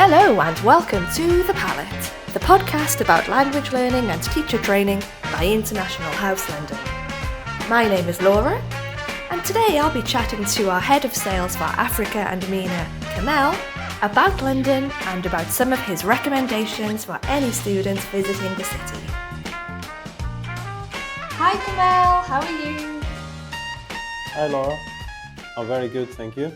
Hello and welcome to The PALLATT, the podcast about language learning and teacher training by International House London. My name is Laura, and today I'll be chatting to our Head of Sales for Africa and MENA, Kamel, about London and about some of his recommendations for any students visiting the city. Hi Kamel, how are you? Hi Laura, I'm very good, thank you.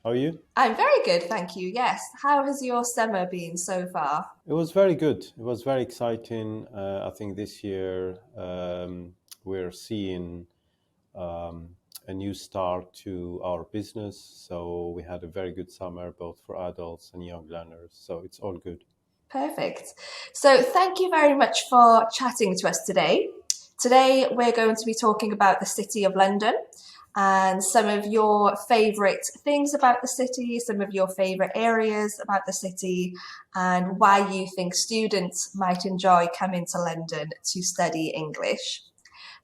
How are you? I'm very good, thank you, yes. How has your summer been so far? It was very good. It was very exciting. I think this year we're seeing a new start to our business. So we had a very good summer, both for adults and young learners. So it's all good. Perfect. So thank you very much for chatting to us today. Today we're going to be talking about the City of London and some of your favourite things about the city, some of your favourite areas about the city, and why you think students might enjoy coming to London to study English.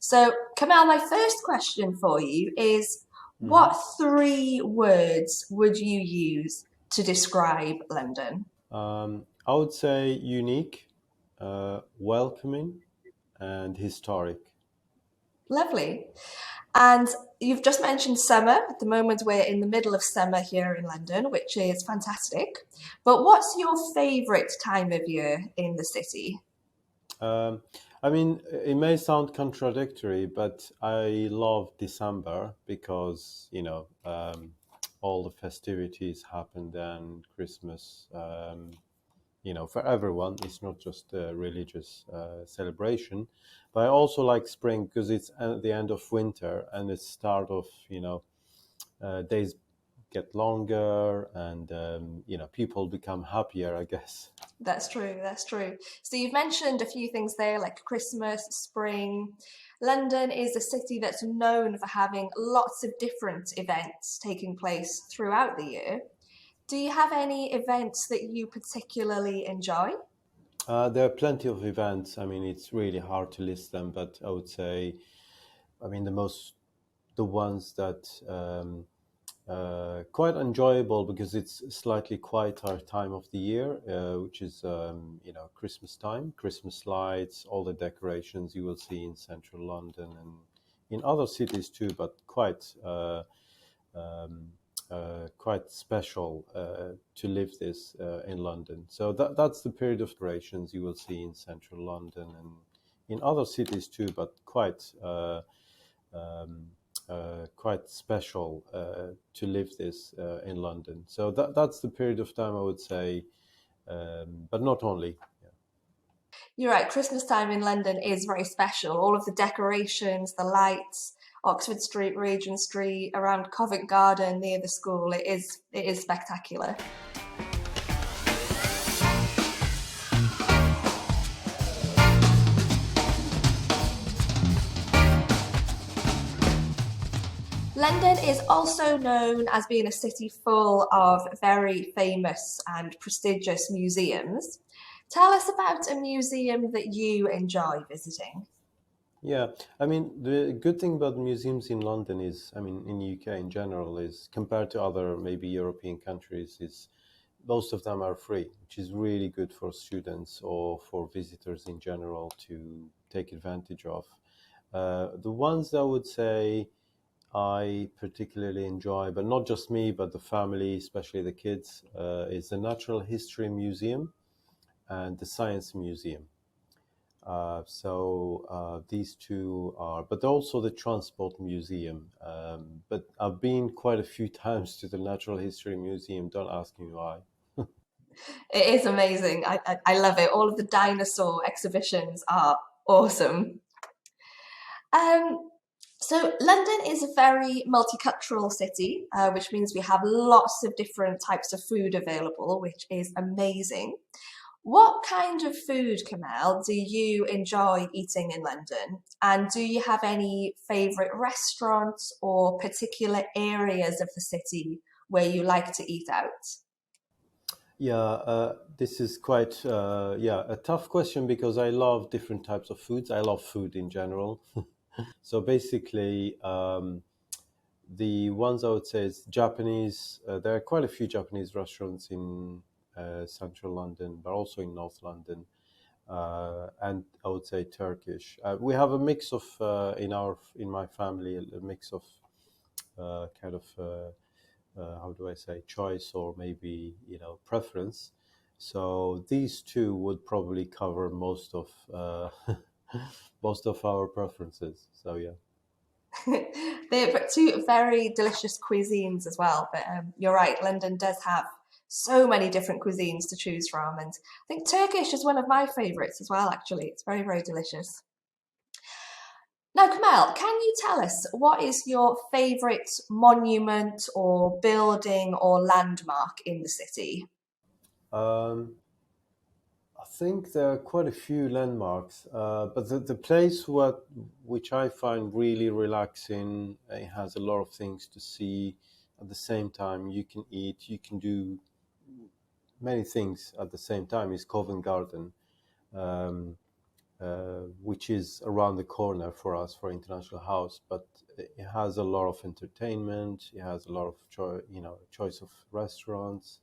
So, Kamel, my first question for you is, what three words would you use to describe London? I would say unique, welcoming, and historic. Lovely. And you've just mentioned summer. At the moment, we're in the middle of summer here in London, which is fantastic. But what's your favourite time of year in the city? It may sound contradictory, but I love December because, all the festivities happen then, Christmas, for everyone. It's not just a religious celebration. But I also like spring because it's at the end of winter and it's start of, days get longer and, people become happier, I guess. That's true, that's true. So you've mentioned a few things there like Christmas, spring. London is a city that's known for having lots of different events taking place throughout the year. Do you have any events that you particularly enjoy? There are plenty of events. It's really hard to list them, but I would say, the ones that quite enjoyable because it's a slightly quieter time of the year, which is Christmas time, Christmas lights, all the decorations you will see in central London and in other cities too, but quite special to live this in London. So that's the period of decorations you will see in central London and in other cities too, but quite special to live this in London. So that's the period of time I would say, but not only. You're right, Christmas time in London is very special. All of the decorations, the lights, Oxford Street, Regent Street, around Covent Garden near the school, it is spectacular. London is also known as being a city full of very famous and prestigious museums. Tell us about a museum that you enjoy visiting. Yeah, the good thing about museums in London is, in UK in general, is compared to other maybe European countries, is most of them are free, which is really good for students or for visitors in general to take advantage of. The ones I would say I particularly enjoy, but not just me, but the family, especially the kids, is the Natural History Museum and the Science Museum. These two are, but also the Transport Museum. But I've been quite a few times to the Natural History Museum. Don't ask me why. It is amazing. I love it. All of the dinosaur exhibitions are awesome. So London is a very multicultural city, which means we have lots of different types of food available, which is amazing. What kind of food, Kamel, do you enjoy eating in London? And do you have any favourite restaurants or particular areas of the city where you like to eat out? Yeah, this is quite a tough question because I love different types of foods. I love food in general. So basically, the ones I would say is Japanese. There are quite a few Japanese restaurants in central London, but also in North London, and I would say Turkish. We have a mix of in my family a mix of kind of how do I say choice or maybe preference. So these two would probably cover most of most of our preferences. So yeah. They're two very delicious cuisines as well. But you're right, London does have so many different cuisines to choose from. And I think Turkish is one of my favourites as well, actually. It's very, very delicious. Now, Kamel, can you tell us what is your favourite monument or building or landmark in the city? Um, I think there are quite a few landmarks, but the place which I find really relaxing, it has a lot of things to see. At the same time, you can eat, you can do many things at the same time, is Covent Garden, um, which is around the corner for us for International House, but it has a lot of entertainment, it has a lot of choice of restaurants.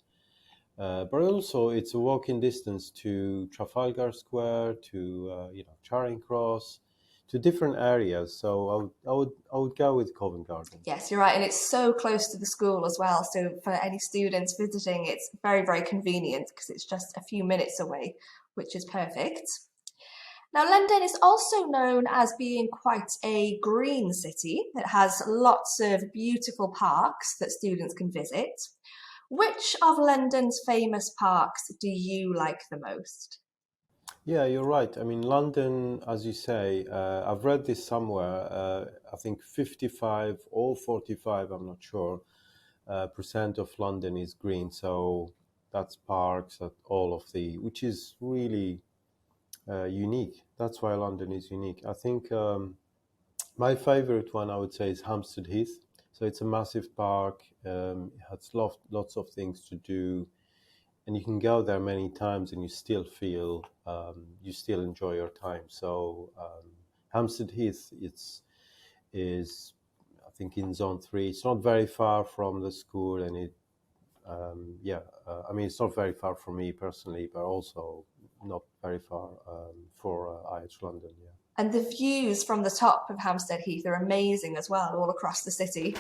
But also, it's a walking distance to Trafalgar Square, to Charing Cross, to different areas. So I would go with Covent Garden. Yes, you're right. And it's so close to the school as well. So for any students visiting, it's very, very convenient because it's just a few minutes away, which is perfect. Now, London is also known as being quite a green city. It has lots of beautiful parks that students can visit. Which of London's famous parks do you like the most? Yeah, you're right. I mean, London, as you say, I've read this somewhere. I think 55 or 45, I'm not sure, percent of London is green. So that's parks, that all of which is really unique. That's why London is unique. I think my favorite one, I would say, is Hampstead Heath. So it's a massive park. It has lots of things to do, and you can go there many times, and you still feel you still enjoy your time. So Hampstead Heath, is I think in Zone 3. It's not very far from the school, and I mean, it's not very far from me personally, but also not very far for IH London. Yeah. And the views from the top of Hampstead Heath are amazing as well, all across the city.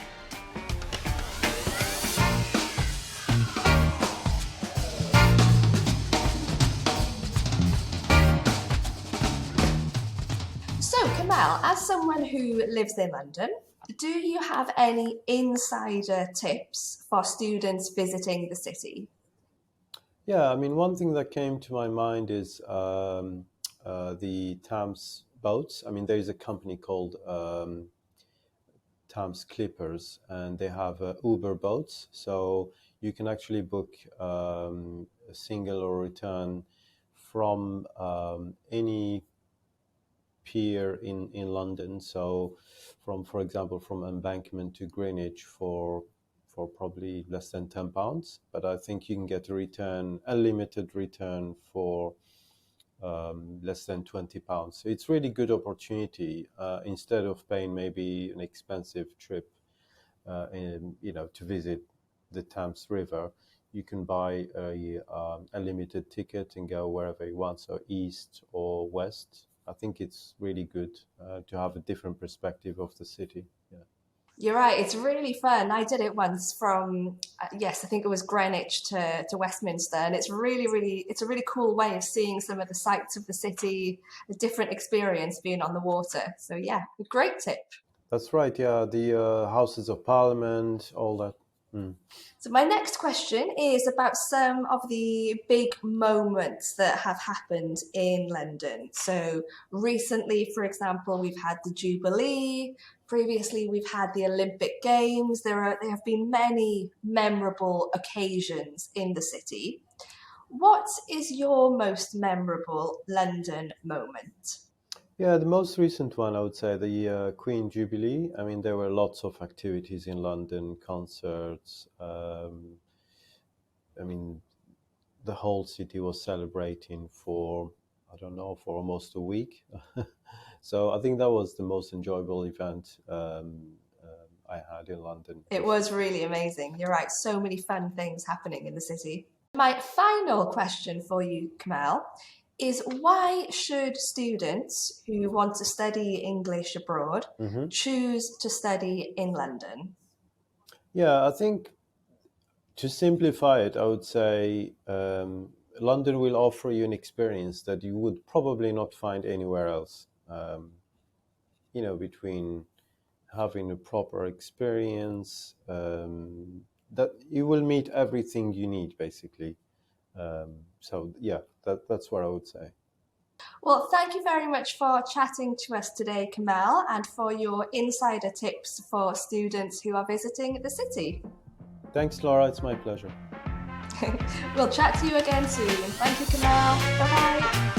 So, Kamel, as someone who lives in London, do you have any insider tips for students visiting the city? Yeah, I mean, one thing that came to my mind is the Thames boats. I mean, there is a company called Thames Clippers, and they have Uber boats. So you can actually book a single or return from any pier in London. So for example, from Embankment to Greenwich for probably less than £10. But I think you can get a limited return for less than £20. So it's really good opportunity instead of paying maybe an expensive trip to visit the Thames River. You can buy a limited ticket and go wherever you want, so east or west. I think it's really good to have a different perspective of the city. Yeah. You're right, it's really fun. I did it once from, yes, I think it was Greenwich to Westminster, and it's it's a really cool way of seeing some of the sights of the city, a different experience being on the water. So, yeah, a great tip. That's right. Yeah, the Houses of Parliament, all that. Mm. So, my next question is about some of the big moments that have happened in London. So, recently, for example, we've had the Jubilee. Previously, we've had the Olympic Games. There have been many memorable occasions in the city. What is your most memorable London moment? Yeah, the most recent one, I would say, the Queen Jubilee. I mean, there were lots of activities in London, concerts. I mean, the whole city was celebrating for, I don't know, for almost a week. So I think that was the most enjoyable event I had in London It for sure. was really amazing. You're right, so many fun things happening in the city. My final question for you, Kamel, is why should students who want to study English abroad Hmm. choose to study in London? Yeah, I think to simplify it, I would say London will offer you an experience that you would probably not find anywhere else. Between having a proper experience, that you will meet everything you need, basically. So yeah, that's what I would say. Well, thank you very much for chatting to us today, Kamel, and for your insider tips for students who are visiting the city. Thanks, Laura. It's my pleasure. We'll chat to you again soon. Thank you, Kamel. Bye bye.